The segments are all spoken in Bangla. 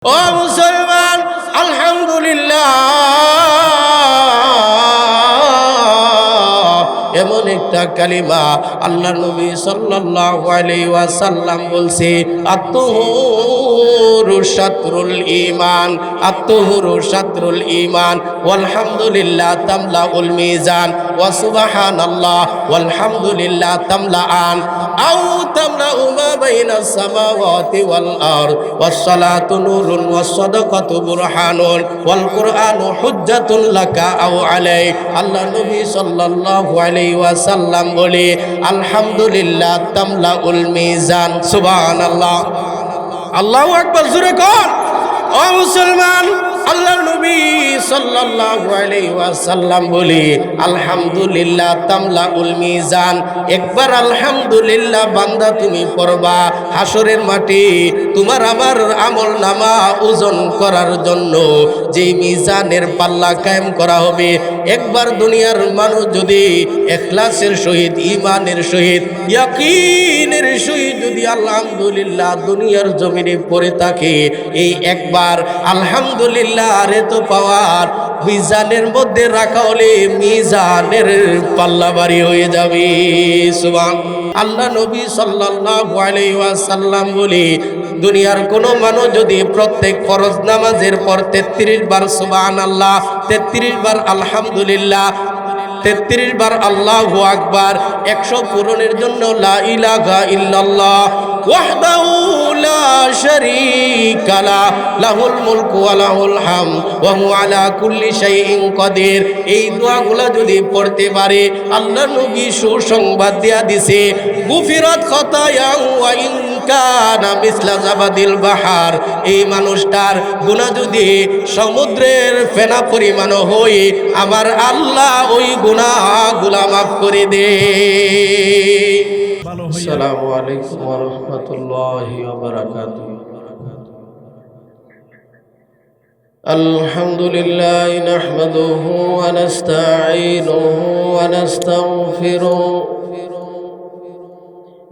ও মুসলমান, আলহামদুলিল্লাহ, এমন একটা কালিমা আল্লাহর নবী সাল্লাল্লাহু আলাইহি ওয়াসাল্লাম বলছে, আত-তুহুরু শাতরুল ঈমান, আত-তুহুরু শাতরুল ঈমান, ওয়ালহামদুলিল্লাহ তামলাউল মিজান, ওয়া সুবহানাল্লাহ ওয়ালহামদুলিল্লাহ তামলাআন, আও তামলাউ মা বাইনাস সামাওয়াতি ওয়াল আরদ, ওয়াস সালাতু নূরুন ওয়াস সাদাকাতু বুরহানুন, ওয়াল কুরআনু হুজ্জাতুন লাকা আও আলাইক। আল্লাহ নবী সাল্লাল্লাহু আলাইহি ওয়াসাল্লাম বলে, আলহামদুলিল্লাহ তামলাউল মিজান। সুবহানাল্লাহ, আল্লাহু আকবার। জোরে কোন ও মুসলমান, আল্লাহর নবী সাল্লাল্লাহু আলাইহি ওয়াসাল্লাম বলে, আলহামদুলিল্লাহ তামলাউল মিজান। একবার আলহামদুলিল্লাহ বান্দা তুমি পড়বা, হাসরের মাঠে তোমার আমার আমল নামা ওজন করার জন্য যে মিজানের পাল্লা কায়েম করা হবে, একবার দুনিয়ার মানুষ যদি ইখলাসের সহিত, ঈমানের সহিত, ইয়াকিনের সহিত যদি আলহামদুলিল্লাহ দুনিয়ার জমিনে পড়ে থাকে, এই একবার আলহামদুলিল্লাহ রে তো পাওয়ার মিজানের মধ্যে রাখা হলে মিজানের পাল্লা ভারী হয়ে যাবে। সুবহান আল্লাহ। নবী সাল্লাল্লাহু আলাইহি ওয়াসাল্লাম বলে, দুনিয়ার কোন মানুষ যদি প্রত্যেক ফরজ নামাজের পর 33 বার সুবহানাল্লাহ, 33 বার আলহামদুলিল্লাহ, 33 বার আল্লাহু আকবার, 100 পূরণের জন্য লা ইলাহা ইল্লাল্লাহ ওয়াহদাহু লা শারীকা লা, লাহুল মুলকু ওয়া লাহুল হামদ ওয়া হুয়া আলা কুল্লি শাইইন কাদির, এই দোয়াগুলো যদি পড়তে পারে, আল্লাহ নবী সুসংবাদ দিয়া দিছে, গুফিরাত খাতায়া ওয়া ইন কানা মিসলা জাবাদিল বাহার, এই মানুষটার গুনাহ যদি সমুদ্রের ফেনা পরিমাণ হয়, আমার আল্লাহ ওই গুনাহগুলো মাফ করে দে। আসসালামু আলাইকুম ওয়া রাহমাতুল্লাহি ওয়া বারাকাতুহু। আলহামদুলিল্লাহ নাহমাদুহু ওয়া নাস্তাঈনুহু ওয়া নাস্তাগফিরুহু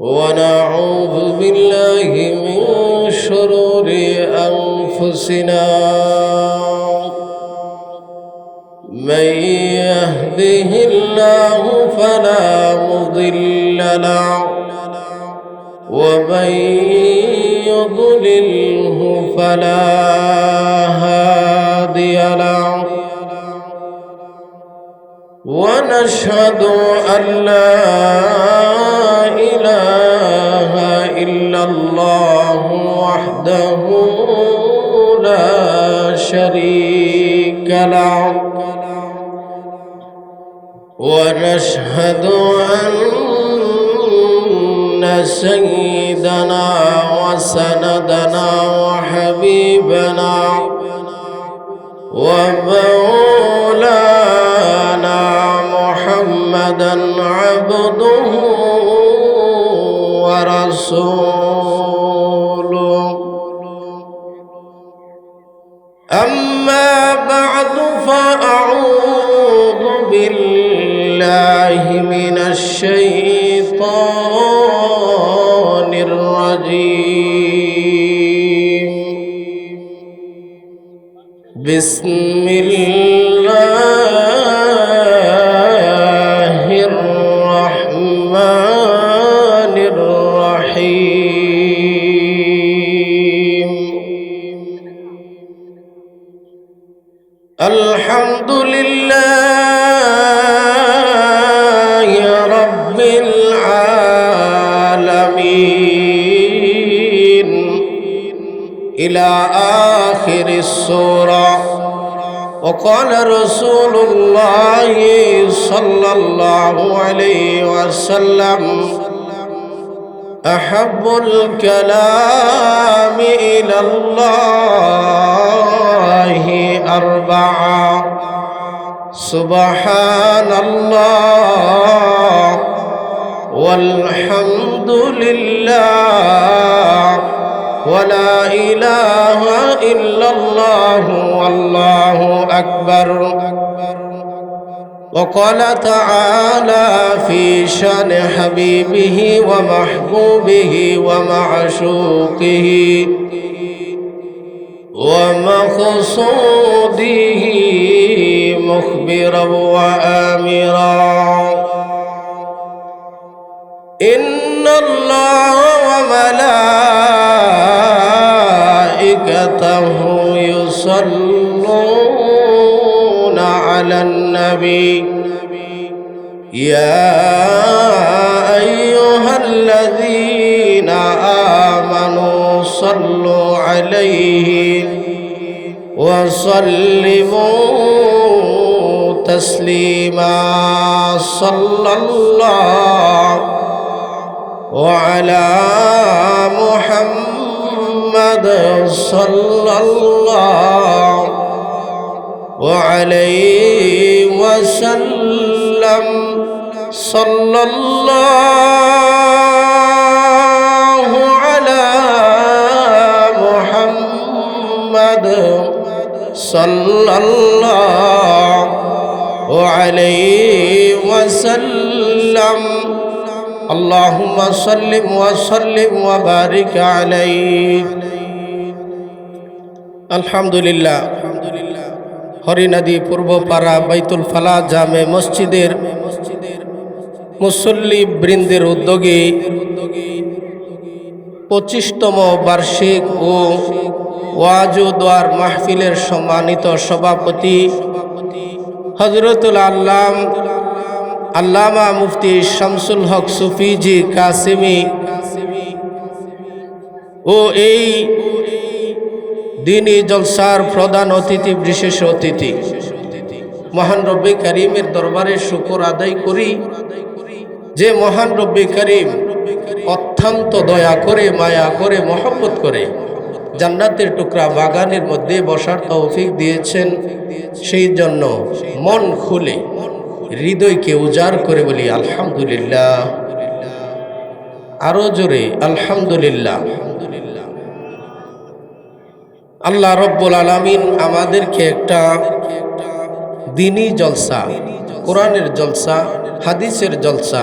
ওয়া নাউযু বিল্লাহি মিন শুরুরি আনফুসিনা, من يهده الله فلا مضل له ومن يضلله فلا هادي له، ونشهد أن لا إله إلا الله وحده لا شريك له، ونشهد أن سيدنا وسندنا وحبيبنا ومولانا محمدا عبده ورسوله. أما بعد فأعوذ بالله من الشيطان الرجيم. بسم الله الرحمن الرحيم. الحمد لله رب العالمين إلى آخر السورة. وقال رسول الله صلى الله عليه وسلم: أحب الكلام إلى الله أربعة: سبحان الله والحمد لله ولا إله إلا الله والله أكبر. وقال تعالى في شان حبيبه ومحبوبه ومعشوقه: ومقصوده مخبرا وآمرا إن الله وملائكته يصلون على النبي يا أيها الذين آمنوا صلوا عليه وسلموا تسليما صلى الله وعلى محمد صلى الله وعليه وسلم صلى الله على محمد صلى الله عليه وسلم اللهم صل وسلم وبارك عليه الحمد لله হরিনাদি পূর্বপাড়া বাইতুল ফালা জামে মসজিদের মুসল্লি বৃন্দের উদ্যোগে 25তম বার্ষিক ও ওয়াজ ও দোয়ার মাহফিলের সম্মানিত সভাপতি হযরতুল আল্লামা মুফতি শামসুল হক সুফিজি কাসেমি ও এই দিনী জলসার প্রধান অতিথি বিশেষ অতিথি মহান রব্বে কারীমের দরবারে শুকর আদায় করি যে মহান রব্বে কারীম অত্যন্ত দয়া করে মায়া করে মহব্বত করে জান্নাতের টুকরা বাগানের মধ্যে বসার তৌফিক দিয়েছেন সেই জন্য মন খুলে হৃদয়কে উজাড় করে বলি আলহামদুলিল্লাহ আরো জোরে আলহামদুলিল্লাহ আল্লাহ রব্বুল আলামিন আমাদেরকে একটা দ্বীনি জলসা কোরআনের জলসা হাদিসের জলসা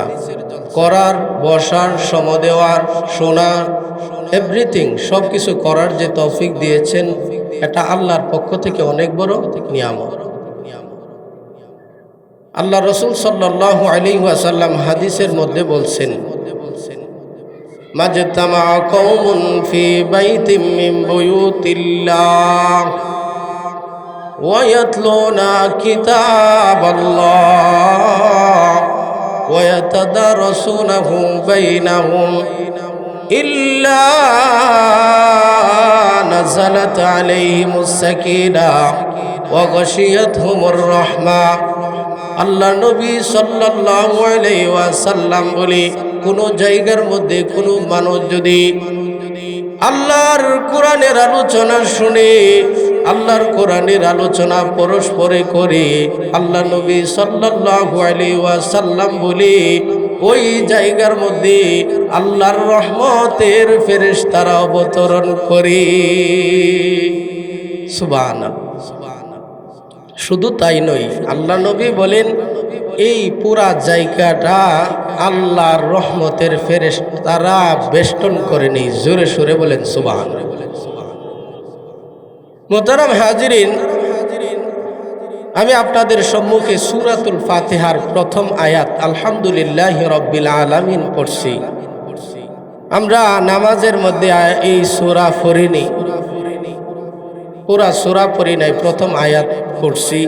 করার বসার সময় দেওয়ার শোনার এভরিথিং সব কিছু করার যে তৌফিক দিয়েছেন এটা আল্লাহর পক্ষ থেকে অনেক বড় নিয়ামত আল্লাহ রাসূল সাল্লাল্লাহু আলাইহি ওয়াসাল্লাম হাদিসের মধ্যে বলছেন মাজতামা কওমুন ফি বাইতিম মিন বুয়ুতিল্লাহ ওয়া ইয়াতলুনা কিতাবাল্লাহ ওয়া ইয়াতাদারাসুনাহু বাইনাহুম ইল্লা নাযালাত আলাইহিমুস সাকিনাহ ওয়া গাশিয়াতহুমুর রাহমাহ আল্লাহ নবী সাল্লাল্লাহু আলাইহি ওয়াসাল্লাম বলে কোন জায়গার মধ্যে কোন মানুষ যদি আল্লাহর কোরআনের আলোচনা শুনে আল্লাহর কোরআনের আলোচনা পরস্পরে করে আল্লাহ নবী সাল্লাল্লাহু আলাইহি ওয়াসাল্লাম বলে ওই জায়গার মধ্যে আল্লাহর রহমতের ফেরেশতারা অবতরণ করে সুবহানাল্লাহ শুধু তাই নয় আল্লাহ নবী বলেন এই পুরা জায়গাটা আল্লাহর রহমতের ফেরেশতারা বেষ্টন করে নেই জোরে সোরে বলেন সুবহানাল্লাহ মুহতারাম হাজিরিন আমি আপনাদের সম্মুখে সূরাতুল ফাতিহার প্রথম আয়াত আলহামদুলিল্লাহি রাব্বিল আলামিন পড়ছি আমরা নামাজের মধ্যে এই সূরা পড়িনি পুরা সূরা পড়ি নাই প্রথম আয়াত পড়ছি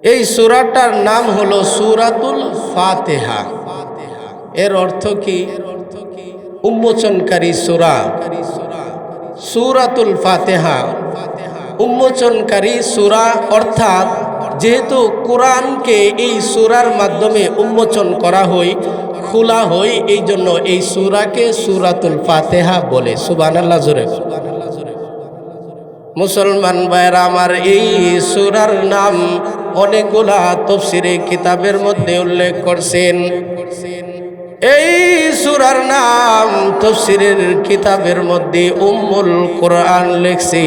এই সূরাটার নাম হলো সূরাতুল ফাতিহা এর অর্থ কি উন্মোচনকারী সূরা সূরাতুল ফাতিহা উন্মোচনকারী সূরা অর্থাৎ যেহেতু কোরআনকে এই সূরার মাধ্যমে উন্মোচন করা হয় খোলা হয় এই জন্য এই সূরাকে সূরাতুল ফাতিহা বলে সুবহানাল্লাহ জোরে মুসলমান ভাইরা আমার এই সূরার নাম অনেকগুলা তাফসীরে কিতাবের মধ্যে উল্লেখ করছেন এই সূরার নাম তাফসীরের কিতাবের মধ্যে উম্মুল কোরআন লেখছে,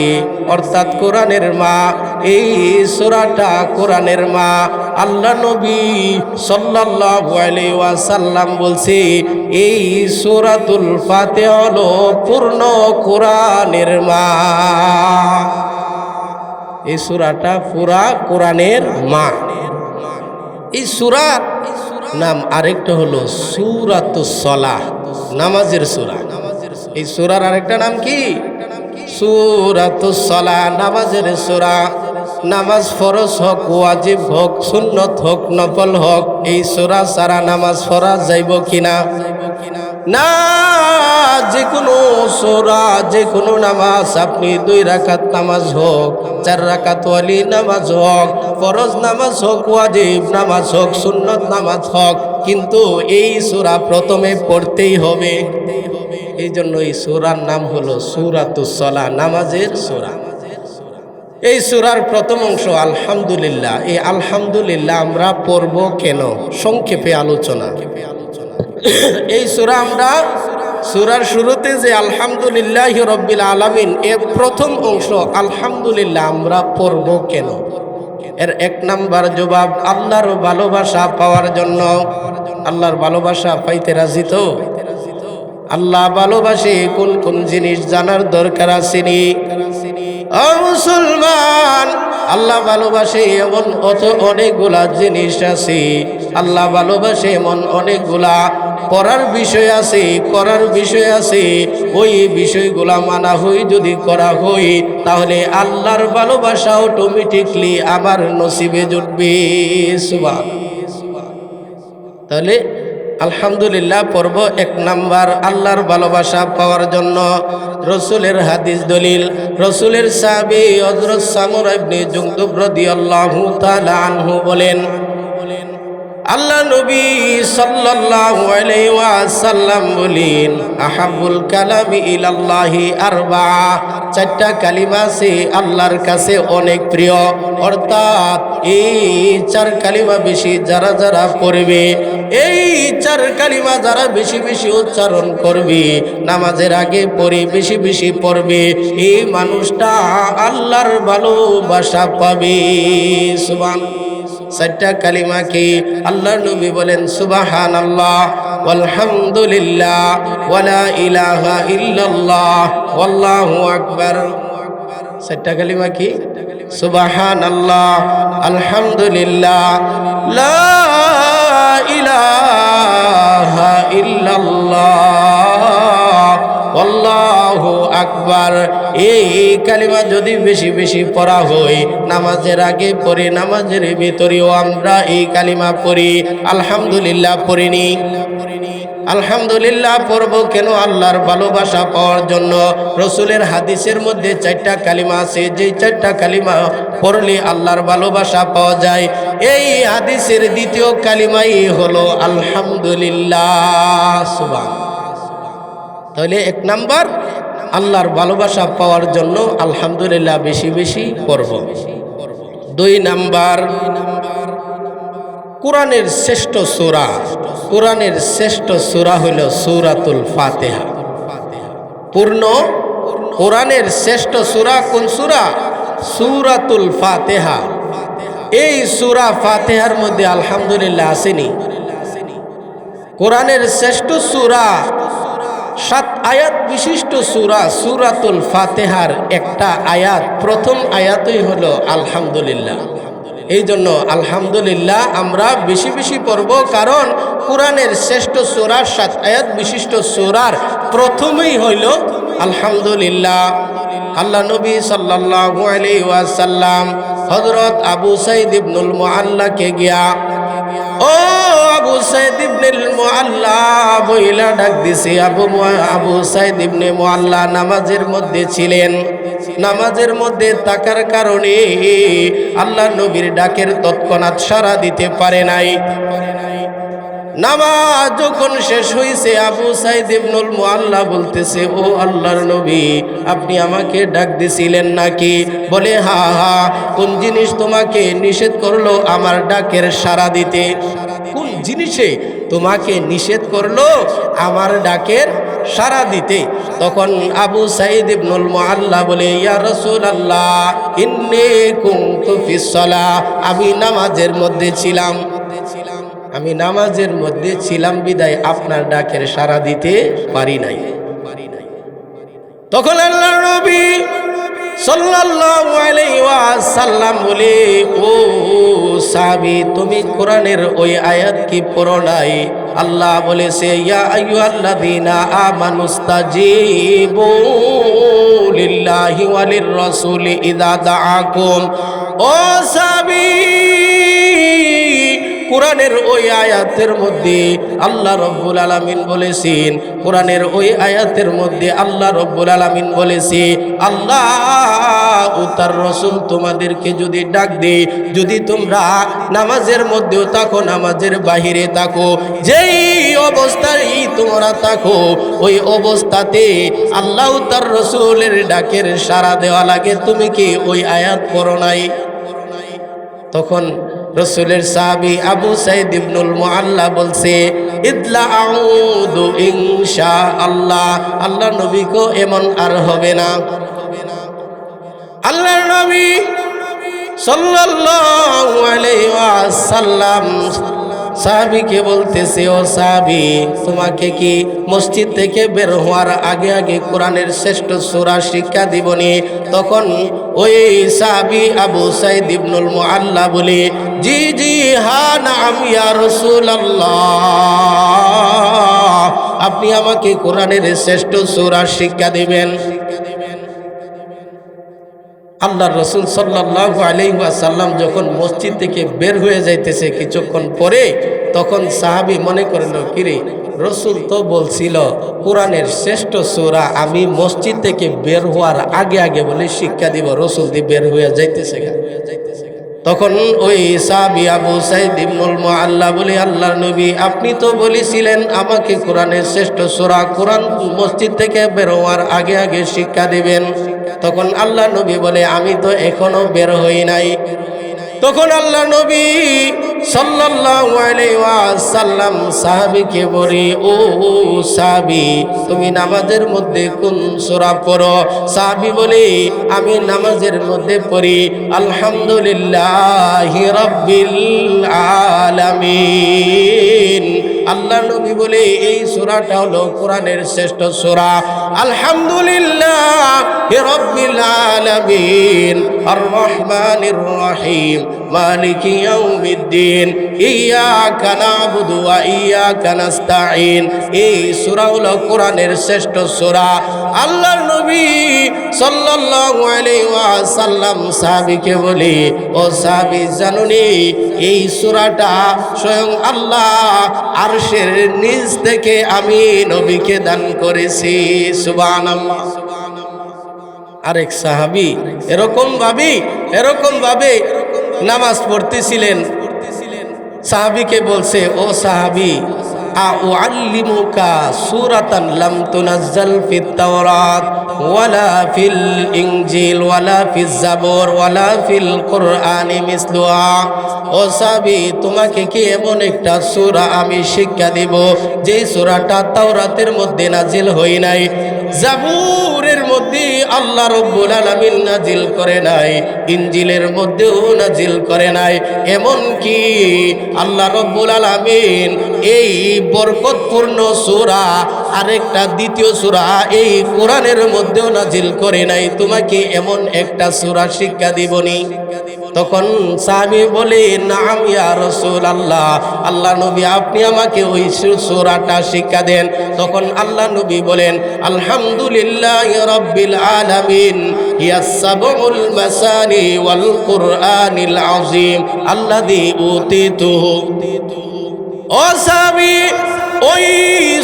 অর্থাৎ কোরআনের মা। এই সূরাটা কোরআনের মা। আল্লাহ নবী সাল্লাল্লাহু আলাইহি ওয়াসাল্লাম বলছে এই সূরাতুল ফাতিহা হলো পূর্ণ কোরআনের মা। এই সূরাটা পুরা কোরআনের মা। এই সূরার নাম আরেকটা হলো সূরাতুস সালাহ, নামাজের সূরা। এই সূরার আরেকটা নাম কি? সূরাতুস সালাহ, নামাজের সূরা। নামাজ ফরজ হোক, ওয়াজিব হোক, সুন্নত হোক, নফল হোক, এই সূরা সারা নামাজ পড়া যাইব কিনা? না, যে কোনো সূরা, যে কোনো নামাজ, আপনি 2 রাকাত নামাজ হোক, 4 রাকাত ওয়ালি নামাজ হোক, ফরজ নামাজ হোক, ওয়াজিব নামাজ হোক, সুন্নত নামাজ হোক, কিন্তু এই সূরা প্রথমে পড়তেই হবে। এই জন্য এই সূরার নাম হলো সূরাতুস সালাহ, নামাজের সূরা। এই সূরার প্রথম অংশ আলহামদুলিল্লাহ। এই আলহামদুলিল্লাহ আমরা পড়ব কেন? সংক্ষেপে আলোচনা। এই সূরা আমরা সূরার শুরুতে যে আলহামদুলিল্লাহি রাব্বিল আলামিন, এর প্রথম অংশ আলহামদুলিল্লাহ আমরা পড়ব কেন? এর 1 নাম্বার জবাব, আল্লাহর ভালোবাসা পাওয়ার জন্য। আল্লাহর ভালোবাসা পাইতে রাজি তো? আল্লাহ ভালোবাসে কোন কোন জিনিস জানার দরকার আছে নি? ও মুসলমান, আল্লাহ ভালোবাসে এমন অনেকগুলা জিনিস আছে। আল্লাহ ভালোবাসে এমন অনেকগুলা করার বিষয় আছে, করার বিষয় আছে। ওই বিষয়গুলা মানা হই, যদি করা হই, তাহলে আল্লাহর ভালোবাসা অটোমেটিকলি আমার নসিবে জুটবে। সুবহানাল্লাহ। তাহলে আলহামদুলিল্লাহ পর্ব 1 নাম্বার আল্লাহর ভালোবাসা পাওয়ার জন্য। রসুলের হাদিস দলিল, রসুলের সাহাবী হযরত সামুরা ইবনে জুনদুব রাদিয়াল্লাহু তাআলা আনহু বলেন, আল্লাহ নবী সাল্লাল্লাহু আলাইহি ওয়াসাল্লাম বলেন, আহাব্বুল কালামি ইলাল্লাহি আরবা'a, 4টা কালিমা আছে আল্লাহর কাছে অনেক প্রিয়। অর্থাৎ এই 4 কালিমা বেশি যারা যারা পড়বে, এই 4 কালিমা যারা বেশি বেশি উচ্চারণ করবে, নামাজের আগে পড়ে বেশি বেশি পড়বে, এই মানুষটা আল্লাহর ভালোবাসা পাবে। সুবহানাল্লাহ। 4টা কালিমা কি? আল্লাহ নবী বলেন সুবহানাল্লাহ, আলহামদুলিল্লাহ, ওয়ালা ইলাহা ইল্লাল্লাহ, ওয়াল্লাহু আকবার। 4টা কালিমা কি? সুবহানাল্লাহ, আলহামদুলিল্লাহ, লা ইলাহা ইল্লাল্লাহ, আল্লাহু আকবার। এই কালিমা যদি বেশি বেশি পড়া হয়, নামাজের আগে পড়ি, নামাজের ভিতরেও আমরা এই কালিমা পড়ি, আলহামদুলিল্লাহ পড়িনি। আলহামদুলিল্লাহ পড়ব কেন? আল্লাহর ভালোবাসা পাওয়ার জন্য। রসুলের হাদিসের মধ্যে 4টা কালিমা আছে, যে 4টা কালিমা পড়লে আল্লাহর ভালোবাসা পাওয়া যায়। এই হাদিসের দ্বিতীয় কালিমাই হলো আলহামদুলিল্লাহ। সুবহানাল্লাহ। তাহলে 1 নাম্বার আল্লাহর ভালোবাসা পাওয়ার জন্য আলহামদুলিল্লাহ বেশি বেশি পড়ব। 2 নাম্বার, কোরআনের শ্রেষ্ঠ সূরা, কোরআনের শ্রেষ্ঠ সূরা হলো সূরাতুল ফাতিহা। পূর্ণ কোরআনের শ্রেষ্ঠ সূরা কোন সূরা? সূরাতুল ফাতিহা। এই সূরা ফাতিহার মধ্যে আলহামদুলিল্লাহ আসেনি? কোরআনের শ্রেষ্ঠ সূরা 7 আয়াত বিশিষ্ট সূরা সূরাতুল ফাতিহার একটা আয়াত, প্রথম আয়াতই হলো আলহামদুলিল্লাহ। এই জন্য আলহামদুলিল্লাহ আমরা বেশি বেশি পড়ব, কারণ কোরআনের শ্রেষ্ঠ সূরা 7 আয়াত বিশিষ্ট সূরার প্রথমেই হইল আলহামদুলিল্লাহ। আল্লাহ নবী সাল্লাল্লাহু আলাইহি ওয়াসাল্লাম হযরত আবু সাঈদ ইবনুল মুআল্লাকে গিয়া, ও আবু সাঈদ ইবনুল মুআল্লা বইলা ডাক দিছে। আবু সাঈদ ইবনে মুআল্লা নামাজের মধ্যে ছিলেন। নামাজের মধ্যে থাকার কারণে আল্লাহ নবীর ডাকের তৎক্ষণাৎ সাড়া দিতে পারে নাই। নামাজ যখন শেষ হয়েছে, আবু সাঈদ ইবনুল মুআল্লা বলতেছে, ও আল্লাহর নবী, আপনি আমাকে ডাক দিছিলেন নাকি? বলে, হা হা। কোন জিনিস তোমাকে নিষেধ করলো আমার ডাকের সাড়া দিতে? কোন জিনিসে তোমাকে নিষেধ করলো আমার ডাকের সাড়া দিতে। তখন আবু সাঈদ ইবনুল মুআল্লা বলে, ইয়া রাসূলুল্লাহ ইন্নী কুনতু ফিস সালাহ, আমি নামাজের মধ্যে ছিলাম, আমি নামাজের মধ্যে ছিলাম বিদায় আপনার ডাকের সাড়া দিতে পারি নাই। তখন আল্লাহর নবী সাল্লাল্লাহু আলাইহি ওয়াসাল্লাম বলে, ও সাহাবী তুমি কোরআনের ওই আয়াত কি পড়ো নাই? আল্লাহ বলেছে, ইয়া আইয়ুহাল্লাযীনা আমানুস্তাজিবু লিল্লাহি ওয়া লির-রাসূলি ইযা দাআকুম। ও সাহাবী, কোরআনের ওই আয়াতের মধ্যে আল্লাহ রব্বুল আলামিন বলেছেন, কোরআনের ওই আয়াতের মধ্যে আল্লাহ রব্বুল আলামিন বলেছে, আল্লাহ ও তার রাসূল তোমাদেরকে যদি ডাক দেয়, যদি তোমরা নামাজের মধ্যেও থাকো, নামাজের বাহিরে থাকো, যেই অবস্থায় তোমরা থাকো, ওই অবস্থাতে আল্লাহ ও তার রাসূলের ডাকের সাড়া দেওয়া লাগে। তুমি কি ওই আয়াত পড়ো নাই? তখন রাসূলের সাহাবী আবু সাঈদ ইবনুল মুআল্লা বলছে, ইদলা আউদু ইনশাআল্লাহ। আল্লাহ নবী কো এমন আর হবে না। আল্লাহর নবী সাল্লাল্লাহু আলাইহি ওয়াসাল্লাম সাহাবীকে বলতেছে, ও সাহাবী তোমাকে কি মসজিদ থেকে বের হওয়ার আগে আগে কোরআনের শ্রেষ্ঠ সূরা শিক্ষা দিবনি? তখন ওই সাহাবী আবু সাঈদ ইবনুল মুআল্লা বলে, জি জি হ্যাঁ নাম ইয়া রাসূলুল্লাহ, আপনি আমাকে কোরআনের শ্রেষ্ঠ সূরা শিক্ষা দিবেন। আল্লাহর রাসূল সাল্লাল্লাহু আলাইহি ওয়াসাল্লাম যখন মসজিদ থেকে বের হয়ে যাইতেছে কিছুক্ষণ পরে, তখন সাহাবী মনে করল, কিরে রাসূল তো বলছিল কোরআনের শ্রেষ্ঠ সূরা আমি মসজিদ থেকে বের হওয়ার আগে আগে বলে শিক্ষা দিব, রাসূল দি বের হয়ে যাইতেছে। তখন ওই সাহাবী আবু সাঈদ ইবনুল মুআল্লা বলে, আল্লাহর নবী আপনি তো বলেছিলেন আমাকে কোরআনের শ্রেষ্ঠ সূরা কোরআন মসজিদ থেকে বের হওয়ার আগে আগে শিক্ষা দিবেন। তখন আল্লাহ নবী বলে, আমি তো এখনো বের হই নাই। তখন আল্লাহ নবী সাল্লাল্লাহু আলাইহি ওয়াসাল্লাম সাহাবীকে বলে, ও সাহাবী তুমি নামাজের মধ্যে কোন সূরা পড়ো? সাহাবী বলে, আমি নামাজের মধ্যে পড়ি আলহামদুলিল্লাহি রাব্বিল আলামিন। আল্লাহ নবী বলে, এই সূরাটা হলো কোরআনের শ্রেষ্ঠ সূরা। আলহামদুলিল্লাহি রাব্বিল আলামিন আর রহমানির রহিম মালিকি ইয়াউমিদ্দিন ইয়্যাকা না'বুদু ওয়া ইয়্যাকা নাস্তাঈন। এই সূরা হলো কোরআনের শ্রেষ্ঠ সূরা। আল্লাহর নবী সাল্লাল্লাহু আলাইহি ওয়াসাল্লাম সাহাবীকে বলে, ও সাহাবী জানুনি এই সূরাটা স্বয়ং আল্লাহ আরশের নিচ থেকে আমি নবীকে দান করেছি। সুবহানাল্লাহ। আরেক সাহাবী এরকম ভাবে নামাজ পড়তেছিলেন, সাহাবীকে বলছে, ও সাহাবী আউআল্লিমুকা সূরাতান লাম তুনাজ্জাল ফিত তাওরাত ওয়ালা ফিল ইনজিল ওয়ালা ফিজ জাবুর ওয়ালা ফিল কুরআনি মিসলুহা। ও সাহাবী তোমাকে কি এমন একটা সূরা আমি শিক্ষা দিব যে সূরাটা তাওরাতের মধ্যে নাজিল হয় নাই, জাবুরের মধ্যে আল্লাহ রব্বুল আলামিন নাজিল করে নাই, ইনজিলের মধ্যেও নাজিল করে নাই, এমন কি আল্লাহ রব্বুল আলামিন এই বরকতপূর্ণ সূরা আরেকটা দ্বিতীয় সূরা এই কোরআনের মধ্যেও নাজিল করে নাই, তোমাকে এমন একটা সূরা শিক্ষা দিবনি? তখন সাহাবী বলে, নাম ইয়া রাসূলুল্লাহ, আল্লাহ নবী আপনি আমাকে ওই সূরাটা শিক্ষা দেন। তখন আল্লাহ নবী বলেন, আলহামদুলিল্লাহি রাব্বিল আলামিন ইয়াস সাবউল মাসানি ওয়াল কুরআনিল আযীম আল্লাযী উতিতুহু। ও সাহাবী ওই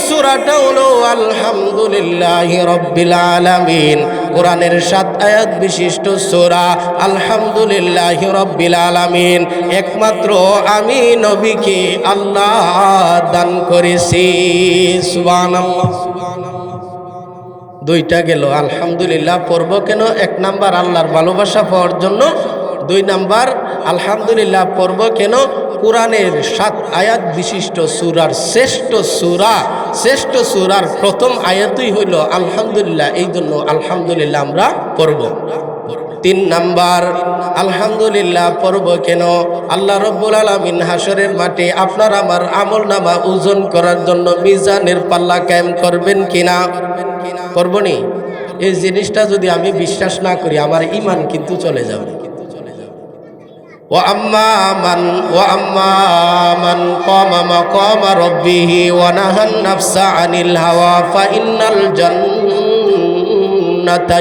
সূরাটা হলো আলহামদুলিল্লাহি রাব্বিল আলামিন, কোরআনের 7 আয়াত বিশিষ্ট সূরা আলহামদুলিল্লাহি রাব্বিল আলামিন একমাত্র আমি নবীকে আল্লাহ দান করেছি। সুবহানাল্লাহ। দুইটা গেল। আলহামদুলিল্লাহ পড়ব কেন? এক নাম্বার আল্লাহর ভালোবাসা পাওয়ার জন্য, 2 নাম্বার আলহামদুলিল্লাহ পড়ব কেন? কোরআনের 7 আয়াত বিশিষ্ট সূরার শ্রেষ্ঠ সূরার প্রথম আয়াতই হইল আলহামদুলিল্লাহ, এই জন্য আলহামদুলিল্লাহ আমরা পড়ব। 3 নাম্বার আলহামদুলিল্লাহ পড়ব কেন? আল্লাহ রব্বুল আলামিন হাসরের মাঠে আপনার আমার আমলনামা ওজন করার জন্য মিজানের পাল্লা কায়েম করবেন কিনা? করবনি? এই জিনিসটা যদি আমি বিশ্বাস না করি আমার ঈমান কিন্তু চলে যাবে। وأما من قام مقام ربه ونهى النفس عن الهوى فإن الجنة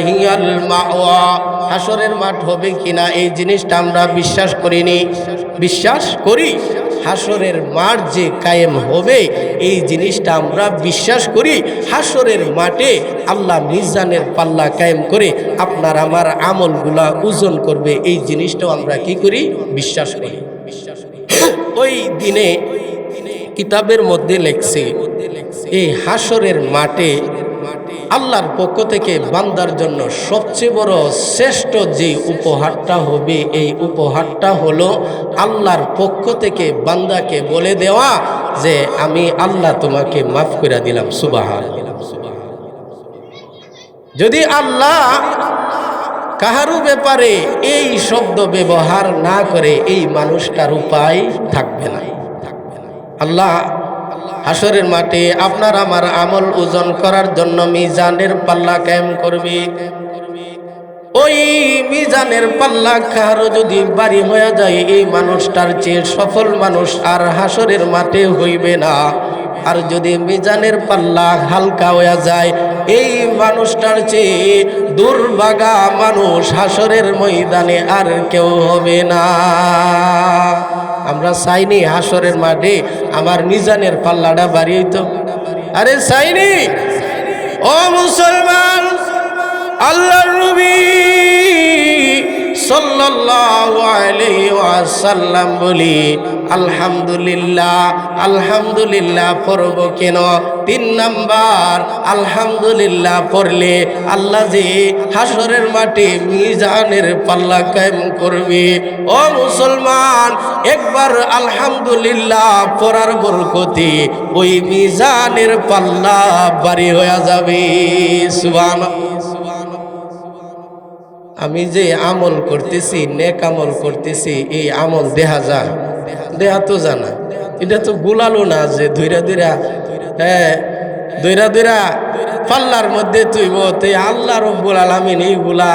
هي المأوى। হাসরের মাঠ হবে কিনা এই জিনিসটা আমরা বিশ্বাস করিনি, বিশ্বাস করি। হাসরের মাঠ যে কায়েম হবে এই জিনিসটা আমরা বিশ্বাস করি। হাসরের মাঠে আল্লাহ মিজানের পাল্লা কায়েম করে আপনার আমার আমলগুলা ওজন করবে, এই জিনিসটাও আমরা কি করি? বিশ্বাস করি। ওই দিনে কিতাবের মধ্যে লেখছে এই হাসরের মাঠে আল্লাহর পক্ষ থেকে বান্দার জন্য সবচেয়ে বড় শ্রেষ্ঠ যে উপহারটা হবে এই উপহারটা হলো আল্লাহর পক্ষ থেকে বান্দাকে বলে দেওয়া যে আমি আল্লাহ তোমাকে মাফ করে দিলাম। সুবহানাল্লাহ। যদি আল্লাহ কাহারু ব্যাপারে এই শব্দ ব্যবহার না করে এই মানুষটার উপায় থাকবে না। আল্লাহ হাসরের মাঠে আপনার আমার আমল ওজন করার জন্য মিজানের পাল্লা কায়েম করবে। ওই মিজানের পাল্লা কারো যদি বাড়ি হয়ে যায় এই মানুষটার চেয়ে সফল মানুষ আর হাসরের মাঠে হইবে না। আর যদি মিজানের পাল্লা হালকা হয়ে যায় এই মানুষটার চেয়ে দুর্ভাগা মানুষ হাসরের ময়দানে আর কেউ হবে না। আমরা চাইনি হাসরের মাঠে আমার মিজানের পাল্লাটা বাড়ি হইতো? আরে চাইনি। ও মুসলমান, আল্লাহর নবী সাল্লাল্লাহু আলাইহি ওয়াসাল্লাম বলি আলহামদুলিল্লাহ, আলহামদুলিল্লাহ পড়ব কেন? 3 নাম্বার আলহামদুলিল্লাহ পড়লে আল্লাহ যে হাসরের মাঠে মিজানের পাল্লা কায়েম করবে। ও মুসলমান, একবার আলহামদুলিল্লাহ পড়ার বরকতে ওই মিজানের পাল্লা ভারী হয়ে যাবে। সুবহানাল্লাহ। আমি যে আমল করতেছি, নেক আমল করতেছি, এই আমল দেখা যায়? দেহা তো জানা, এটা তো গুলালো না যে ধৈরা ধৈরা পাল্লার মধ্যে তুইব। তো আল্লাহ রব্বুল আলামিন এইগুলা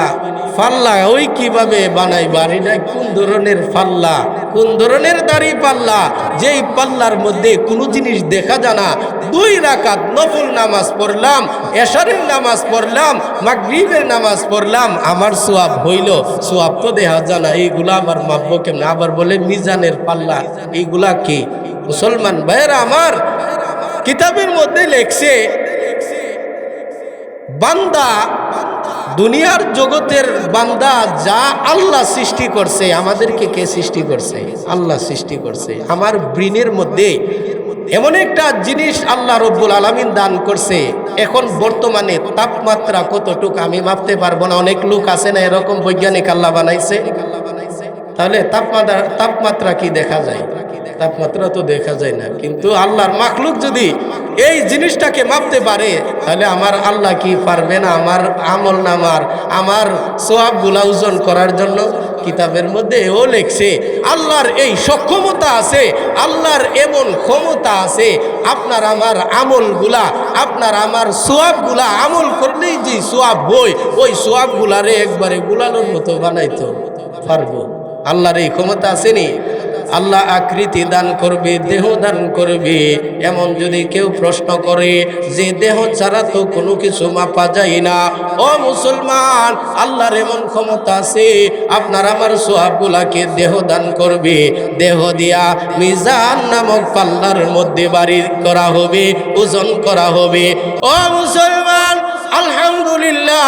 পাল্লা ওই কিভাবে বানাইবার? এটা কোন ধরনের পাল্লা, কোন ধরনের দাড়ি পাল্লা যেই পাল্লার মধ্যে কোনো জিনিস দেখা যায় না? 2 রাকাত নফল নামাজ পড়লাম, এশারের নামাজ পড়লাম, মাগরিবের নামাজ পড়লাম, আমার সওয়াব হইল। সওয়াব তো দেখা যায় না, এইগুলা আবার মাপবো কেমন? আবার বলে মিজানের পাল্লা। এইগুলা কি? মুসলমান ভাইয়েরা আমার, কিতাবের মধ্যে লেখছে বান্দা দুনিয়ার জগতের বান্দা যা আল্লাহ সৃষ্টি করছে, আমাদেরকে কে সৃষ্টি করছে? আল্লাহ সৃষ্টি করছে। আমার ব্রেনের মধ্যে এমন একটা জিনিস আল্লাহ রব্বুল আলামিন দান করছে। এখন বর্তমানে তাপমাত্রা কতটুকু আমি মাপতে পারবো না। অনেক লোক আছে না এরকম, বৈজ্ঞানিক আল্লাহ বানাইছে। তাহলে তাপমাত্রা কি দেখা যায়? তাপমাত্রা তো দেখা যায় না। কিন্তু আল্লাহর মাখলুক যদি এই জিনিসটাকে মাপতে পারে তাহলে আমার আল্লাহ কি পারবে না আমার আমল নামার, আমার সওয়াবগুলা ওজন করার জন্য? কিতাবের মধ্যে ও লেখছে আল্লাহর এই সক্ষমতা আছে, আল্লাহর এমন ক্ষমতা আছে। আপনার আমার আমলগুলা, আপনার আমার সওয়াবগুলা আমল করলেই যে সওয়াব হয়, ওই সওয়াবগুলারে একবারে গুলানোর মতো বানাইতে পারবো। আল্লাহর এই ক্ষমতা আসেনি? আল্লাহ আকৃতি দান করবে, দেহ দান করবে। এমন যদি কেউ প্রশ্ন করে যে দেহ ছাড়া তো কোনো কিছু মাপা যায় না, ও মুসলমান, আল্লাহর এমন ক্ষমতা আছে আপনার আমার সওয়াবগুলাকে দেহ দান করবে। দেহ দিয়া মিজান নামক পাল্লার মধ্যে বাড়ি করা হবে, ওজন করা হবে। ও মুসলমান, আলহামদুলিল্লাহ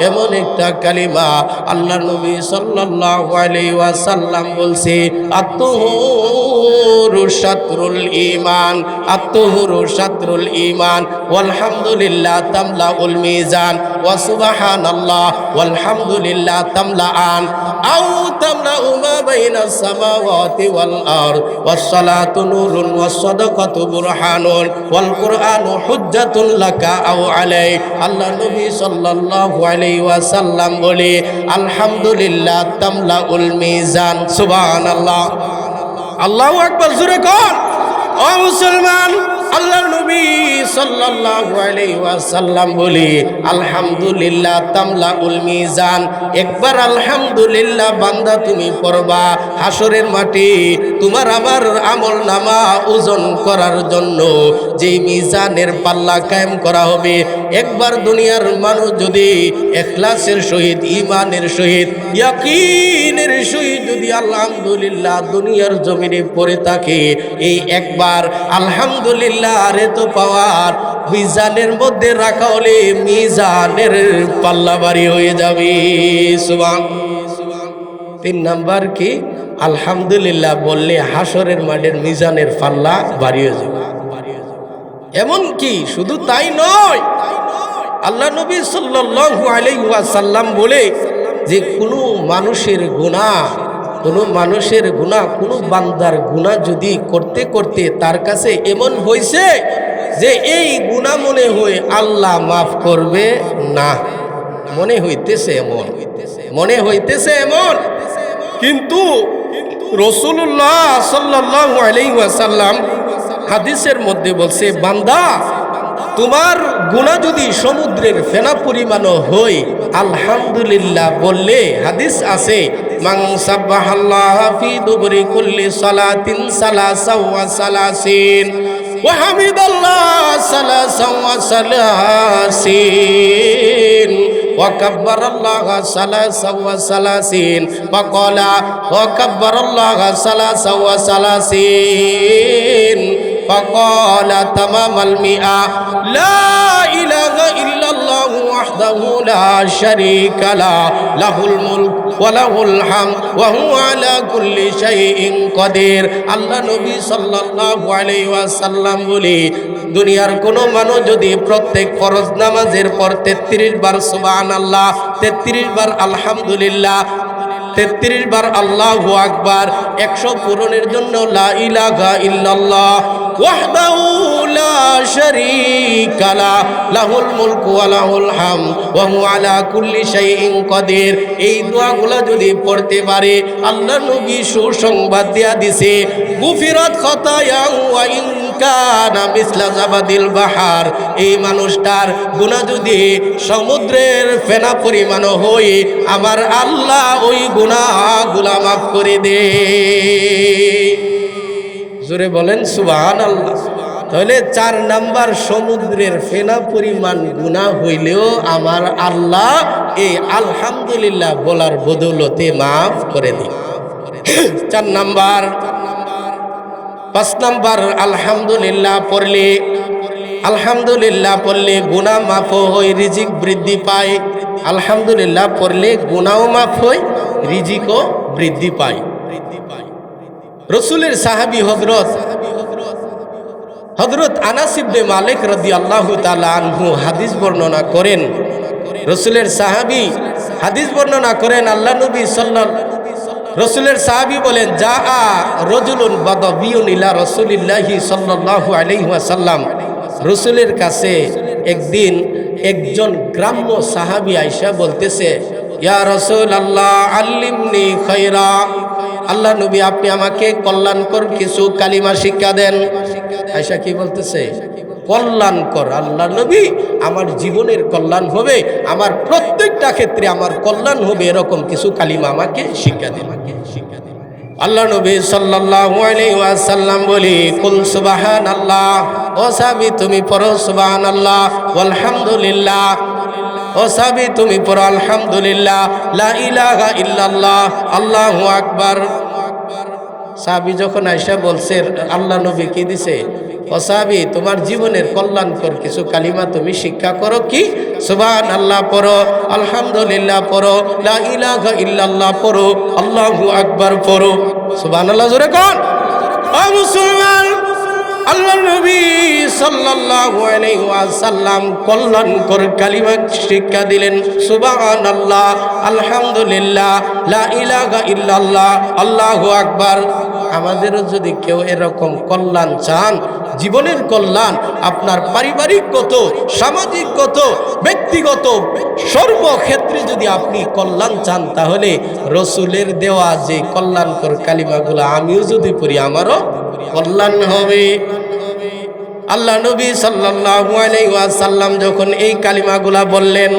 এমন একটা কালিমা আল্লাহ নবী সাল্লাল্লাহু আলাইহি ওয়াসাল্লাম বলছে, আত্তাহুরু আত-তুহুরু শাতরুল ঈমান, আত-তুহুরু শাতরুল ঈমান, ওয়ালহামদুলিল্লাহ তামলাউল মিজান, ওয়া সুবহানাল্লাহ ওয়ালহামদুলিল্লাহ তামলাআন, আও তামলাউ মা বাইনাস সামাওয়াতি ওয়াল আরদ, ওয়াস সালাতু নূরুন ওয়াস সাদাকাতু বুরহানুন, ওয়াল কুরআনু হুজ্জাতুন লাকা আও আলাই। আল্লাহ নবী সাল্লাল্লাহু আলাইহি ওয়াসাল্লাম বলে আলহামদুলিল্লাহ তামলাউল মিজান। সুবহানাল্লাহ, আল্লাহু আকবার। জোরে কর ও মুসলমান। আল্লাহ নবী সাল্লাল্লাহু আলাইহি ওয়াসাল্লাম বলে আলহামদুলিল্লাহ তামলাউল মিজান। একবার আলহামদুলিল্লাহ বান্দা তুমি পড়বা, হাসরের মাঠে তোমার আমার আমল নামা ওজন করার জন্য যে মিজানের পাল্লা কায়েম করা হবে, একবার দুনিয়ার মানুষ যদি ইখলাসের সহিত, ঈমানের সহিত, ইয়াকিনের সহিত যদি আলহামদুলিল্লাহ দুনিয়ার জমিনে পড়ে থাকে, এই একবার আলহামদুলিল্লাহ আরে তো পাওয়ার মিজানের মধ্যে রাখা হলে মিজানের পাল্লা ভারী হয়ে যাবে। সুবহানাল্লাহ। 3 নাম্বার কি? আলহামদুলিল্লাহ বললে হাসরের মাঠের মিজানের পাল্লা ভারী হয়ে যাবে। এমন কি শুধু তাই নয়, আল্লাহ নবী সাল্লাল্লাহু আলাইহি ওয়াসাল্লাম বলে যে কোনো মানুষের গুনাহ, কোনো বান্দার গুনাহ যদি করতে করতে তার কাছে এমন হয়েছে যে এই গুনাহ মনে হয় আল্লাহ মাফ করবে না, মনে হইতেছে এমন, কিন্তু রাসূলুল্লাহ সাল্লাল্লাহু আলাইহি ওয়াসাল্লাম হাদিসের মধ্যে বলছে, বান্দা তোমার গুনাহ যদি সমুদ্রের ফেনা পরিমাণও হয়, আলহামদুলিল্লাহ বললে, হাদিস আছে, মান সাব্বাহাল্লাহ ফি দুবরি কুল্লি সালাতিন সালাসাও ওয়া সালাসিন ওয়া হামিদাল্লাহ সালাসাও ওয়া সালাসিন ওয়া কাব্বারাল্লাহ সালাসাও ওয়া সালাসিন ওয়া ক্বালা ওয়া কাব্বারাল্লাহ সালাসাও ওয়া সালাসিন فقال تمام المئة لا إله إلا الله وحده لا شريك له له الملك وله الحمد وهو على كل شيء قدير। আল্লাহ নবী সাল্লাল্লাহু আলাইহি ওয়াসাল্লাম বলে দুনিয়ার কোন মানুষ যদি প্রত্যেক ফরজ নামাজের পর 33 বার সুবহানাল্লাহ, 33 বার আলহামদুলিল্লাহ, 33 বার আল্লাহু আকবার, 100 পূরণের জন্য লা ইলাহা ইল্লাল্লাহ ওয়াহদাহু লা শারীকা লাহু লাহুল মুলকু ওয়া লাহুল হামদ ওয়া হুয়া আলা কুল্লি শাইইন কাদির, এই দোয়াগুলো যদি পড়তে পারে, আল্লাহ নবী সুসংবাদ দিয়া দিছে, গুফিরাত খাতায়া ওয়া ইন কানা মিসলা জাবাদিল বাহার, এই মানুষটার গুনাহ যদি সমুদ্রের ফেনা পরিমাণ হয়, আমার আল্লাহ ওই গুনাহগুলো মাফ করে দে। জোরে বলেন সুবহানাল্লাহ। তাহলে 4 নাম্বার, সমুদ্রের ফেনা পরিমাণ গুনাহ হইলেও আমার আল্লাহ এই আলহামদুলিল্লাহ বলার বদৌলতে মাফ করে দিন। 4 নাম্বার। 5 নাম্বার, আলহামদুলিল্লাহ পড়লে গুনাহ মাফ হয়, রিজিক বৃদ্ধি পায়। আলহামদুলিল্লাহ পড়লে গুনাহও মাফ হয়, রিজিকও বৃদ্ধি পায়। রাসূলের সাহাবী হযরত আনাস ইবনে মালিক রাদিয়াল্লাহু তাআলা আনহু হাদিস বর্ণনা করেন, রাসূলের সাহাবী হাদিস বর্ণনা করেন, আল্লাহ নবী রাসূলের সাহাবী বলেন, জাআ রাজুলুন বাদাবিয়ুন ইলা রাসূলিল্লাহি সাল্লাল্লাহু আলাইহি ওয়াসাল্লাম, রাসূলের কাছে একদিন একজন গ্রাম্য সাহাবী আয়েশা বলতেছে, ইয়া রাসূলুল্লাহ আল্লিমনি খায়রা, আল্লাহ নবী আপনি আমাকে কল্যাণকর কিছু কালিমা শিক্ষা দেন। আয়েশা কি বলতেছে? কল্যাণকর, আল্লাহ নবী আমার জীবনের কল্যাণ হবে, আমার প্রত্যেকটা ক্ষেত্রে আমার কল্যাণ হবে, এরকম কিছু কালিমা আমাকে শিক্ষা দেন। আল্লাহ নবী সাল্লাল্লাহু আলাইহি ওয়াসাল্লাম বলি, কুল সুবহানাল্লাহ, ও সাহাবী তুমি পড়ো সুবহানাল্লাহ, আলহামদুলিল্লাহ, ও সাহাবী তুমি পড়ো আলহামদুলিল্লাহ, লা ইলাহা ইল্লাল্লাহ, আল্লাহু আকবার। সাহাবী যখন আয়েশা বলছে, আল্লাহ নবী কি দিছে? ও সাহাবী তোমার জীবনের কল্যাণকর কিছু কালিমা তুমি শিক্ষা করো, কি? সুবহানাল্লাহ পড়ো, আলহামদুলিল্লাহ পড়ো, লা ইলাহা ইল্লাল্লাহ পড়ো, আল্লাহু আকবার পড়ো। সুবহানাল্লাহ জোরে কোন? ও মুসলমান, আল্লাহ নবী সাল্লাল্লাহু আলাইহি ওয়াসাল্লাম কল্যাণকর কালিমা শিক্ষা দিলেন। সুবহানাল্লাহ, আলহামদুলিল্লাহ, লা ইলাহা ইল্লাল্লাহ, আল্লাহু আকবার। আমাদেরও যদি কেউ এরকম কল্যাণ চান, জীবনের কল্যাণ, আপনার পারিবারিকগত, সামাজিকগত, ব্যক্তিগত সর্বক্ষেত্রে যদি আপনি কল্যাণ চান, তাহলে রসুলের দেওয়া যে কল্যাণকর কালিমাগুলো আমিও যদি পড়ি, আমারও কল্যাণ হবে। আল্লাহ নবী সাল্লাল্লাহু আলাইহি ওয়াসাল্লাম যখন এই কালিমাগুলা বললেন,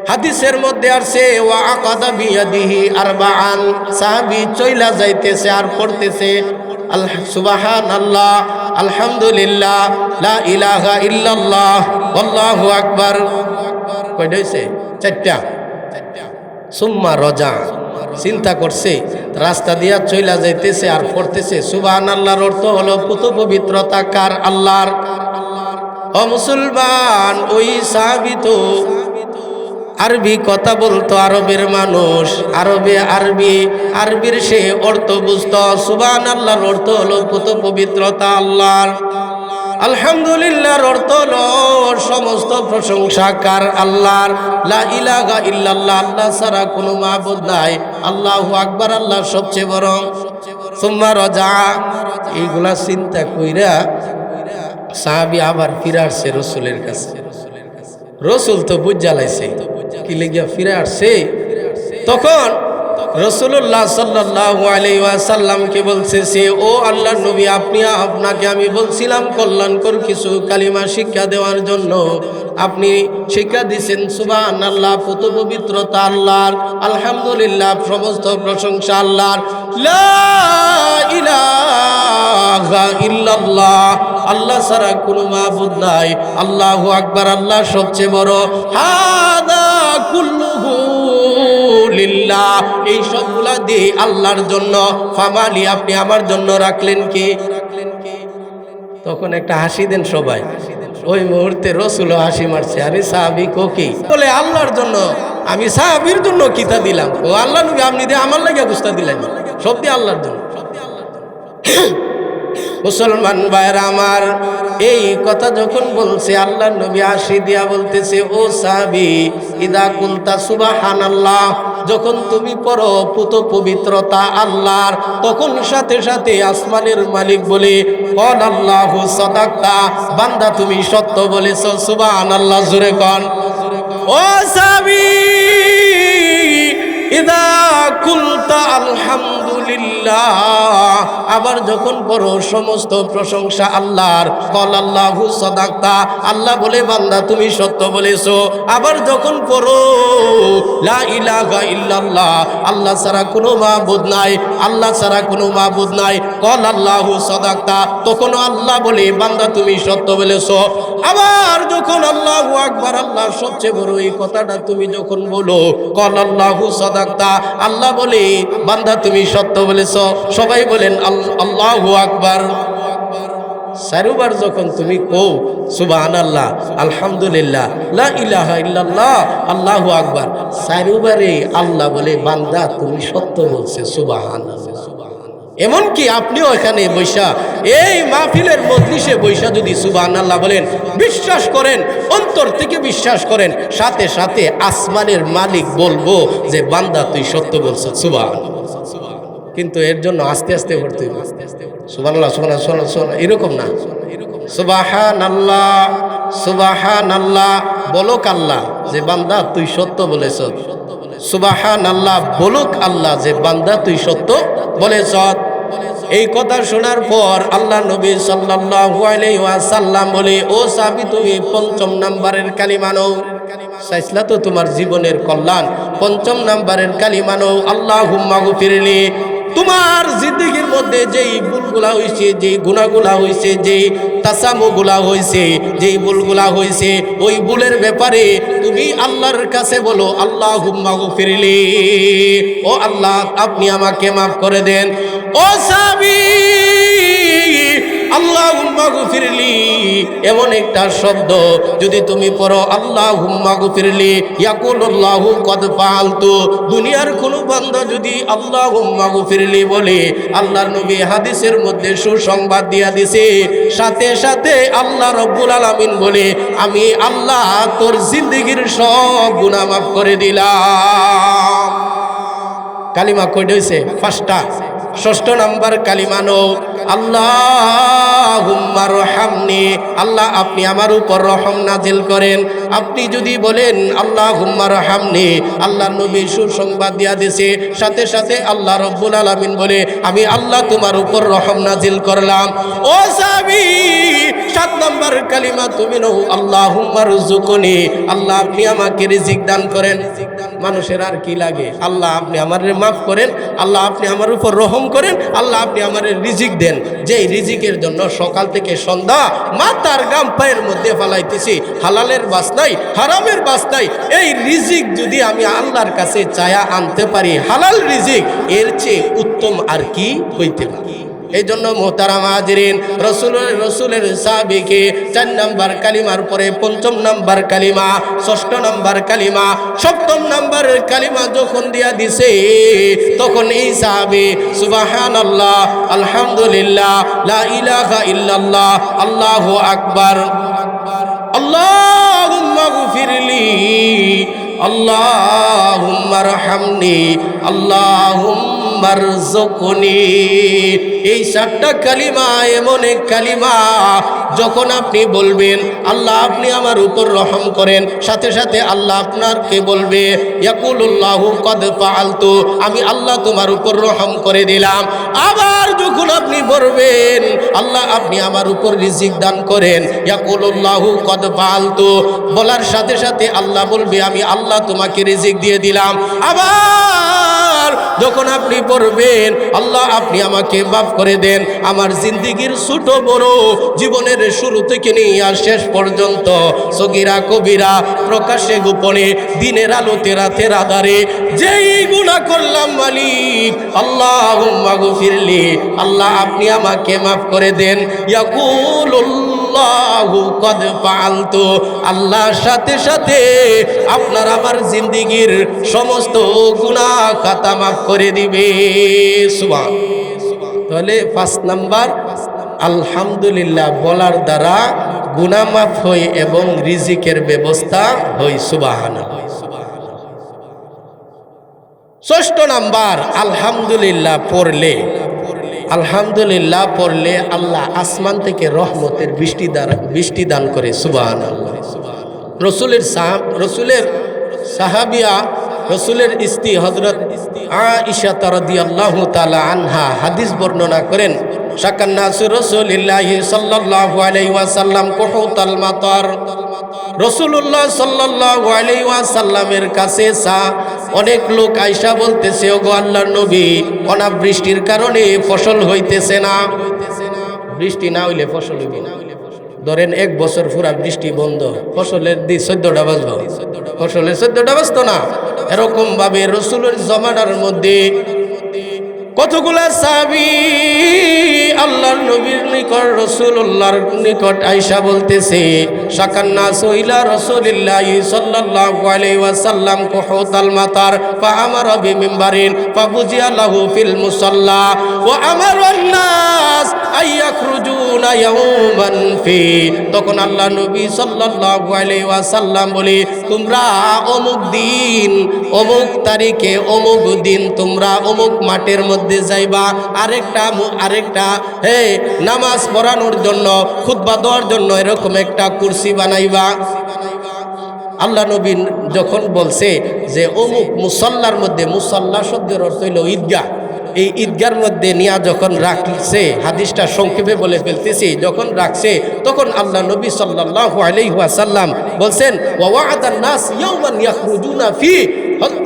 হাদিসের মধ্যে আসছে ওয়া আকাদা বিয়াদিহি আরবাআন, সাহাবী চইলা যাইতেছে আর পড়তেছে সুবহানাল্লাহ, আলহামদুলিল্লাহ, লা ইলাহা ইল্লাল্লাহ, আল্লাহু আকবার। কয়টা হইছে? চারটা। সুম্মা রজা, চিন্তা করছে, রাস্তা দিয়া চইলা যাইতেছে আর পড়তেছে সুবহানাল্লাহর অর্থ হলো পুত পবিত্রতা কার? আল্লাহর। ও মুসলমান, ওই সাহাবী তো আরবি কথা বলতো, আরবের মানুষ, আরবির সে অর্থ বুঝতো। সুবহানাল্লাহর অর্থ হলো পুত পবিত্রতা আল্লাহর। আলহামদুলিল্লাহর অর্থ হলো সমস্ত প্রশংসা কার? আল্লাহর। লা ইলাহা ইল্লাল্লাহ, আল্লাহ ছাড়া কোনো মাবুদ নাই। আল্লাহু আকবার, আল্লাহ সবচেয়ে বড়। সুম্মা রাজা, এইগুলা চিন্তা কইরা সাহাবী আবার ফিরে আসছে রসুলের কাছে। রসুল তো বুঝা লাইছে কি লেগিয়া ফিরে আসছে। তখন রাসূলুল্লাহ সাল্লাল্লাহু আলাইহি ওয়াসাল্লামকে বলছে সে, ও আল্লাহর নবী, আপনাকে আমি বলছিলাম কল্যাণকর কিছু কালিমা শিক্ষা দেওয়ার জন্য, আপনি শিক্ষা দিয়েছেন সুবহানাল্লাহ, পুত পবিত্রতা আল্লাহর, আলহামদুলিল্লাহ, সমস্ত প্রশংসা আল্লাহর, লা ইলাহা ইল্লাল্লাহ, আল্লাহ ছাড়া কোনো মাবুদ নাই, আল্লাহু আকবার, আল্লাহ সবচেয়ে বড়, হাদা কুল্লুহু লিল্লাহ, এই সবগুলা দিয়ে আল্লাহর জন্য, ফামালি, আপনি আমার জন্য রাখলেন কি? তখন একটা হাসি দেন সবাই। ওই মুহূর্তে রসুলও হাসি মারছে। আরে সাহাবী কি বলে? আল্লাহর জন্য। আমি সাহাবীর জন্য কিতা দিলাম? ও আল্লাহ নবী, আপনি দিয়ে আমার লাগে গুস্তা দিলেন? সব দিয়ে আল্লাহর জন্য। মুসলমান ভাইরা আমার, এই কথা যখন বলছে, আল্লাহ নবী হাসি দিয়া বলতেছে, ও সাহাবী, ইদা কুলতা সুবহানাল্লাহ, যখন তুমি পড়ো পুত পবিত্রতা আল্লাহর, তখন সাথে সাথে আসমানের মালিক বলে, কল আল্লাহু সাদাকতা, বান্দা তুমি সত্য বলেছ। সুবহানাল্লাহ, জোরে কন। ও সাহাবী, ইদা কুলতা আলহামদুলিল্লাহ, আবার যখন পড়ো সমস্ত প্রশংসা আল্লাহর, কল আল্লাহু সাদাকতা, আল্লাহ বলে বান্দা তুমি সত্য বলেছো। আবার যখন পড়ো লা ইলাহা ইল্লাল্লাহ, আল্লাহ ছাড়া কোনো মাবুদ নাই, আল্লাহ ছাড়া কোনো মাবুদ নাই, কল আল্লাহু সাদাকতা, তখন আল্লাহ বলে বান্দা তুমি সত্য বলেছো। আবার যখন আল্লাহু আকবার, আল্লাহ সবচেয়ে বড়, এই কথাটা তুমি যখন বলো, কল আল্লাহু সাদাকতা, আল্লাহ বলে বান্দা তুমি সত্য বলেছো। সবাই বলেন আল্লাহু আকবার। চারবার যখন তুমি কও সুবহানাল্লাহ, আলহামদুলিল্লাহ, লা ইলাহা ইল্লাল্লাহ, আল্লাহু আকবার, চারবারে আল্লাহ বলে বান্দা তুমি সত্য বলছে। সুবহানাল্লাহ। এমনকি আপনিও এখানে বৈশা, এই মাহফিলের মজলিসে বৈশা যদি সুবহানাল্লাহ বলেন, বিশ্বাস করেন, অন্তর থেকে বিশ্বাস করেন, সাথে সাথে আসমানের মালিক বলবো যে বান্দা তুই সত্য বলছ। সুবহানাল্লাহ। কিন্তু এর জন্য আস্তে আস্তে পড়তে হবে। সুবহানাল্লাহ, সুবহানাল্লাহ, এরকম না। সুবহানাল্লাহ, সুবহানাল্লাহ বলুক আল্লাহ যে বান্দা তুই সত্য বলেছ। সুবহানাল্লাহ বলুক আল্লাহ যে বান্দা তুই সত্য বলেছ। এই কথা শোনার পর আল্লাহ নবী সাল্লাল্লাহু আলাইহি ওয়াসাল্লাম বলে, ও সাহাবী, তুমি পঞ্চম নাম্বারের কালিমা নাও। চাইছিলা তো তোমার জীবনের কল্যাণ, পঞ্চম নাম্বারের কালিমা নাও, আল্লাহুম্মা গফিরলি। তোমার জিন্দেগির মধ্যে যেই ভুলগুলা হয়েছে, যেই গুনাহগুলা হয়েছে, যেই তাসামুগুলা হয়েছে, যেই ভুলগুলা হয়েছে, ওই ভুলের ব্যাপারে তুমি আল্লাহর কাছে বলো, আল্লাহুম্মা গফিরলি, ও আল্লাহ আপনি আমাকে মাফ করে দেন। ও সাহাবী, আল্লাহুম্মা গফিরলি এমন একটা শব্দ যদি তুমি পড়ো আল্লাহুম্মা গফিরলি ইয়াকুলুল্লাহু কদ ফাআলতু, দুনিয়ার কোনো বান্দা যদি আল্লাহুম্মা গফিরলি বলে, আল্লাহর নবী হাদিসের মধ্যে সুসংবাদ দিয়া দিছে, সাথে সাথে আল্লাহ রব্বুল আলামিন বলে আমি আল্লাহ তোর জিন্দেগীর সব গুনাহ মাফ করে দিলাম। কালিমা কয়টা হইছে? 5টা। 6 নাম্বার কালিমা নো আল্লাহুম্মা রহমনি, আল্লাহ আপনি আমার উপর রহম নাজিল করেন। আপনি যদি বলেন আল্লাহুম্মা রহমনি, আল্লাহ নবী সুসংবাদ দিয়া দিয়েছে, সাথে সাথে আল্লাহ রব্বুল আলামিন বলে আমি আল্লাহ তোমার উপর রহম নাজিল করলাম। ও সাহাবী, 7 নাম্বার কালিমা তুমি নও আল্লাহুম্মা রুযুকনি, আল্লাহ আপনি আমাকে রিজিক দান করেন। মানুষের আর কি লাগে? আল্লাহ আপনি আমারে মাফ করেন, আল্লাহ আপনি আমার উপর রহম করেন, আল্লাহ আপনি আমারে রিজিক দেন। যেই রিজিকের জন্য সকাল থেকে সন্ধ্যা মাথার গাম পায়ের মধ্যে ফালাইতেছি, হালালের বাস নাই, হারামের বাস নাই। এই রিজিক যদি আমি আল্লাহর কাছে চায়া আনতে পারি, হালাল রিজিক, এর চেয়ে উত্তম আর কি হইতে পারে? এই জন্য মোহতারাম হাজিরিন, রসুলের সাহাবীকে 4 নাম্বার কালিমার পরে 5ম নাম্বার কালিমা, 6 নাম্বার কালিমা, 7ম নাম্বার কালিমা যখন দিয়া দিছে, তখন এই সাহাবী সুবহানাল্লাহ, আলহামদুলিল্লাহ, লা ইলাহা ইল্লাল্লাহ, আল্লাহু আকবার, আল্লাহুম্মা গফিরলি, আল্লাহুম্মা রহমনি, আল্লাহুম্মা রযুকনি। এই 4টা কালিমা এমন এক কালিমা, যখন আপনি বলবেন আল্লাহ আপনি আমার উপর রহম করেন, সাথে সাথে আল্লাহ আপনাকে বলবে ইয়াকুলুল্লাহু কদ ফাআলতু, আমি আল্লাহ তোমার উপর রহম করে দিলাম। আবার যখন আপনি বলবেন আল্লাহ আপনি আমার উপর রিজিক দান করেন, ইয়াকুলুল্লাহু কদ ফাআলতু, বলার সাথে সাথে আল্লাহ বলবে আমি আল্লাহ তোমাকে রিজিক দিয়ে দিলাম। আবার যখন আপনি পড়বেন আল্লাহ আপনি আমাকে মাফ করে দেন, আমার জিন্দেগীর ছোট বড় জীবনের শুরু থেকে নিয়ে আর শেষ পর্যন্ত সগীরা কবিরা, প্রকাশ্যে গোপনে, দিনের আলোতে রাতের আধারে যেই গুনাহ করলাম মালিক আল্লাহুম্মা গফিরলি, আল্লাহ আপনি আমাকে মাফ করে দেন। ইয়াকুলুল্লাহু কদ ফাআলতু, আল্লাহর সাথে সাথে আপনার আমার জিন্দেগীর সমস্ত গুনাহ খাতা মাফ করে দিবে। সুবহান। তাহলে 5 নাম্বার আলহামদুলিল্লাহ বলার দ্বারা গুনাহ মাফ হয় এবং রিজিকের ব্যবস্থা হয়। সুবহানাল্লাহ। 6 নাম্বার আলহামদুলিল্লাহ পড়লে আল্লাহ আসমান থেকে রহমতের বৃষ্টি দান করে। সুবহানাল্লাহ। রসুলের সাহাবিয়া, রসুলের স্ত্রী হযরত আয়েশা রাদিয়াল্লাহু তাআলা আনহা হাদিস বর্ণনা করেন, শাকান নাসু রাসূলিল্লাহি সাল্লাল্লাহু আলাইহি ওয়াসাল্লাম কুহুতাল মাতার, রাসূলুল্লাহ সাল্লাল্লাহু আলাইহি ওয়াসাল্লামের কাছে অনেক লোক আয়েশা বলতেছে, ওগো আল্লাহর নবী, অনাবৃষ্টির কারণে ফসল হইতেছে না। বৃষ্টি না হইলে ফসল হইবে না। ধরেন 1 বছর পুরা বৃষ্টি বন্ধ, ফসলের 14টা বাজলো, ফসলের 14টা বাজতো না। এরকম ভাবে রসুলের জমানার মধ্যে কতগুলা সাহাবী আল্লাহর নবীর নিকট, রাসূলুল্লাহর নিকট আয়েশা বলতেছে, শাকান নাসু ইলা রাসূলিল্লাহি সাল্লাল্লাহু আলাইহি ওয়াসাল্লাম কুহুতাল মাতার ফাআমারা বিমিনবারিন ফাবুজিয়া লাহু ফিল মুসাল্লা ওয়া আমারা আন-নাস আইয়াখরুজুনা ইয়াওমান ফি। তখন আল্লাহ নবী সাল্লাল্লাহু আলাইহি ওয়াসাল্লাম বলে, তোমরা অমুক দিন অমুক তারিখে অমুক দিন তোমরা অমুক মাঠের মধ্যে যাইবা, আরেকটা নামাজ পড়ানোর জন্য, খুতবা দেওয়ার জন্য এরকম একটা কুরসি বানাইবা। আল্লাহ নবী যখন বলছে যে অমুক মুসাল্লার মধ্যে, মুসাল্লা শব্দের অর্থ হইল ঈদগাহ, এই ঈদগার মধ্যে নিয়া যখন রাখছে, হাদিসটা সংক্ষেপে বলে ফেলতেছি, যখন রাখছে তখন আল্লাহ নবী সাল্লাল্লাহু আলাইহি ওয়াসাল্লাম বলছেন, ওয়া ওয়া'আদান নাস ইয়াওমান ইয়াখরুজুনা ফি।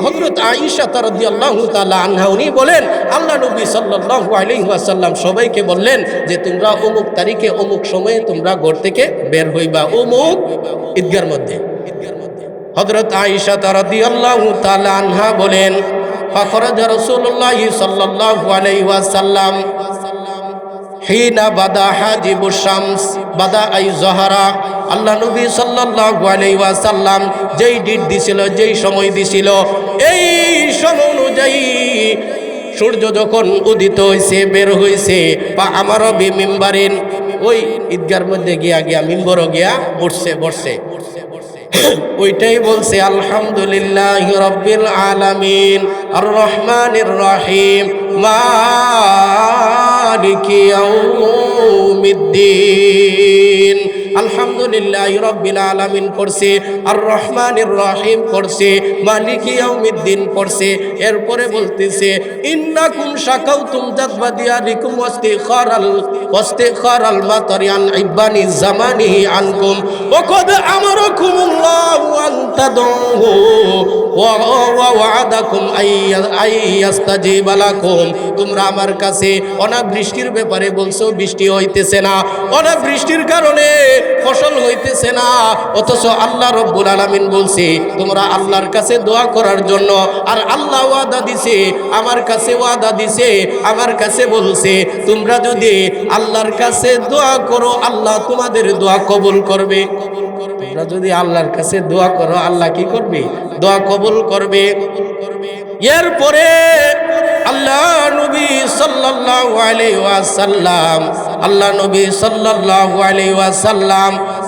হযরত আয়েশা রাদিয়াল্লাহু তাআলা আনহা উনি বলেন, আল্লাহ নবী সাল্লাল্লাহু আলাইহি ওয়াসাল্লাম সবাইকে বললেন যে তোমরা অমুক তারিখে অমুক সময়ে তোমরা ঘর থেকে বের হইবা অমুক ঈদগার মধ্যে। হযরত আয়েশা রাদিয়াল্লাহু তাআলা আনহা বলেন, ফাখরাজা রাসূলুল্লাহ সাল্লাল্লাহু আলাইহি ওয়াসাল্লাম, হিনা বাদা হাজিবুশ শামস বাদা আই জহরা, আল্লাহ নবী সাল্লাল্লাহু আলাইহি ওয়াসাল্লাম যেই ডেট দিছিল, যেই সময় দিছিল, এই সময় অনুযায়ী সূর্য যখন উদিত হয়েছে, বের হয়েছে, বা আমারও মিম্বারিন, ওই ঈদগার মধ্যে গিয়া মিম্বরও গিয়া বসছে ওইটাই বলছে আলহামদুলিল্লাহি রাব্বিল আলামিন আর রহমানির রহিম মালিকি ইয়াউমিদ্দিন। আলহামদুলিল্লাহি রাব্বিল আলামিন পড়ছে, আর রহমানির রহিম পড়ছে, মালিকি ইয়াউমিদ্দিন পড়ছে। এরপরে বলতেছে ইন্নাকুম শাকাউতুম যাদবাদিয়ারিকুম ওয়াস্তিখারাল মাতারি আন ইবানি জামানিহি আনকুম ওয়া ক্বাদ আমারাকুমুল্লাহু আন তাদউহু ওয়া ওয়া'আদাকুম আইয়াস্তাজিবা লাকুম। তোমরা আমার কাছে অনাবৃষ্টির ব্যাপারে বলছো, বৃষ্টি হইতেছে না, অনাবৃষ্টির কারণে ফসল হইতেছে না, অথচ আল্লাহ রব্বুল আলামিন বলছে তোমরা আল্লাহর কাছে দোয়া করার জন্য। আর আল্লাহ ওয়াদা দিছে, আমার কাছে ওয়াদা দিছে, আমার কাছে বলছে তোমরা যদি আল্লাহর কাছে দোয়া করো আল্লাহ তোমাদের দোয়া কবুল করবে। তোমরা যদি আল্লাহর কাছে দোয়া করো আল্লাহ কি করবে? দোয়া কবুল করবে। এরপরে আল্লাহ নবী সাল্লাল্লাহু আলাইহি ওয়াসাল্লাম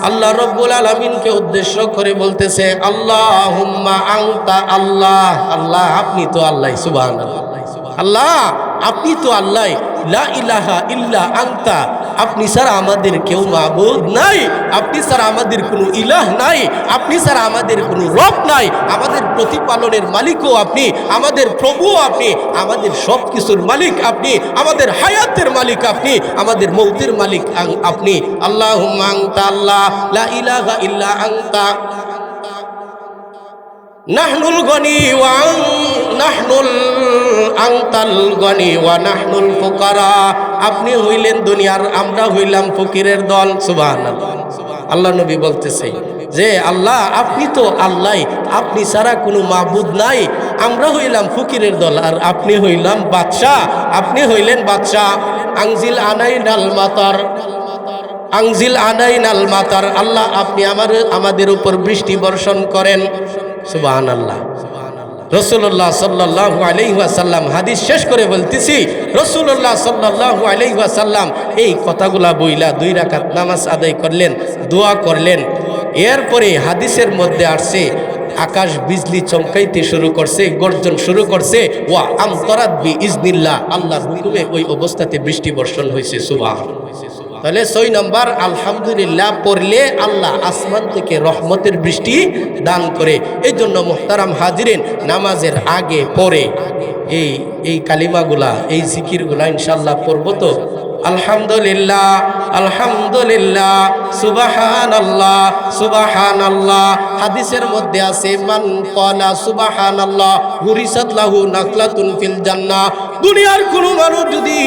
আল্লাহ রব্বুল আলামিনকে উদ্দেশ্য করে বলতেছে আল্লাহুম্মা আনতা আল্লাহ, আল্লাহ আপনি তো আল্লাহ, সুবহানাল্লাহ, আল্লাহ আপনি তো আল্লাহ, লা ইলাহা ইল্লা আনতা, আপনি ছাড়া আমাদের কেউ মাবুদ নাই, আপনি ছাড়া আমাদের কোনো ইলাহ নাই, আপনি ছাড়া আমাদের কোনো রব নাই, আমাদের প্রতিপালনের মালিকও আপনি, আমাদের প্রভুও আপনি, আমাদের সব কিছুর মালিক আপনি, আমাদের হায়াতের মালিক আপনি, আমাদের মৌতের মালিক আপনি। আল্লাহুম্মা আনতা আল্লাহ, লা ইলাহা ইল্লা আনতা, নাহনুল গনি ওয়া নাহনুল আনতাল গনি ওয়া নাহনুল ফুকারা, আপনি হইলেন দুনিয়ার, আমরা হইলাম ফকিরের দল। সুবহানাল্লাহ। আল্লাহ নবী বলতেছে যে আল্লাহ আপনি তো আল্লাহ, আপনি ছাড়া কোনো মাবুদ নাই, আমরা হইলাম ফকিরের দল আর আপনি হইলাম বাদশাহ, আপনি হইলেন বাদশাহ। আনজিল আলাইনাল মাতার, আনজিল আলাইনাল মাতার, আল্লাহ আপনি আমাদের উপর বৃষ্টি বর্ষণ করেন। সুবহানাল্লাহ। রাসূলুল্লাহ সাল্লাল্লাহু আলাইহি ওয়াসাল্লাম হাদিস শেষ করে বলতেছি, রাসূলুল্লাহ সাল্লাল্লাহু আলাইহি ওয়াসাল্লাম এই কথাগুলা বইলা 2 রাকাত নামাজ আদায় করলেন, দোয়া করলেন। এরপরে হাদিসের মধ্যে আসছে আকাশ বিজলি চমকাইতে শুরু করছে, গর্জন শুরু করছে, ওয়া আমতারাত বিইজনিল্লাহ, আল্লাহর হুকুমে ওই অবস্থাতে বৃষ্টি বর্ষণ হয়েছে। সুবহানাল্লাহ। তাহলে 6 নম্বর আলহামদুলিল্লাহ পড়লে আল্লাহ আসমান থেকে রহমতের বৃষ্টি দান করে। এই জন্য মুহতারাম হাজিরিন, নামাজের আগে পরে এই কালিমাগুলা, এই জিকিরগুলা ইনশাআল্লাহ পড়বো তো। আলহামদুলিল্লাহ, আলহামদুলিল্লাহ, সুবহানাল্লাহ, সুবহানাল্লাহ। হাদিসের মধ্যে আছে মান ক্বালা সুবহানাল্লাহ গুরিসাত লাহু নাকলাতুন ফিল জান্নাহ। দুনিয়ার কোনো মানুষ যদি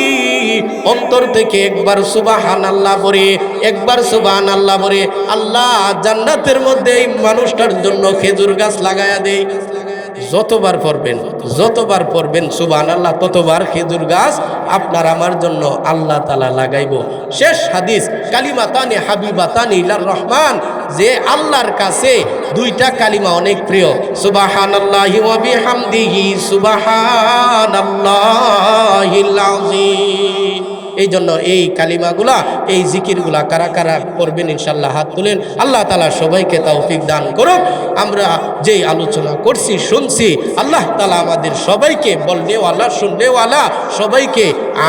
অন্তর থেকে একবার সুবহানাল্লাহ বলে, একবার সুবহানাল্লাহ বলে, আল্লাহ জান্নাতের মধ্যে এই মানুষটার জন্য খেজুর গাছ লাগায়া দেয়। যতবার পড়বেন সুবহানাল্লাহ, ততবার খেজুর গাছ আপনার আমার জন্য আল্লাহ তাআলা লাগাইব। শেষ হাদিস, কালিমাতানি হাবিবাতানি ইলার রহমান, যে আল্লাহর কাছে 2টা কালিমা অনেক প্রিয়, সুবহানাল্লাহি ওয়া বিহামদিহি সুবহানাল্লাহিল আযীম। এই জন্য এই কালিমাগুলা, এই জিকিরগুলা কারা কারা করবেন ইনশাআল্লাহ হাত তুলেন। আল্লাহ তাআলা সবাইকে তৌফিক দান করুন। আমরা যেই আলোচনা করছি, শুনছি, আল্লাহ তাআলা আমাদের সবাইকে, বলনেওয়ালা শুননেওয়ালা সবাইকে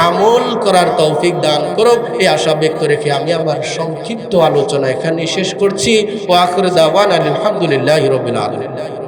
আমল করার তৌফিক দান করুন। এই আশা ব্যক্ত রেখে আমি আমার সংক্ষিপ্ত আলোচনা এখানে শেষ করছি। ওয়া আখিরু দাওয়ানা আলহামদুলিল্লাহি রাব্বিল আলামিন।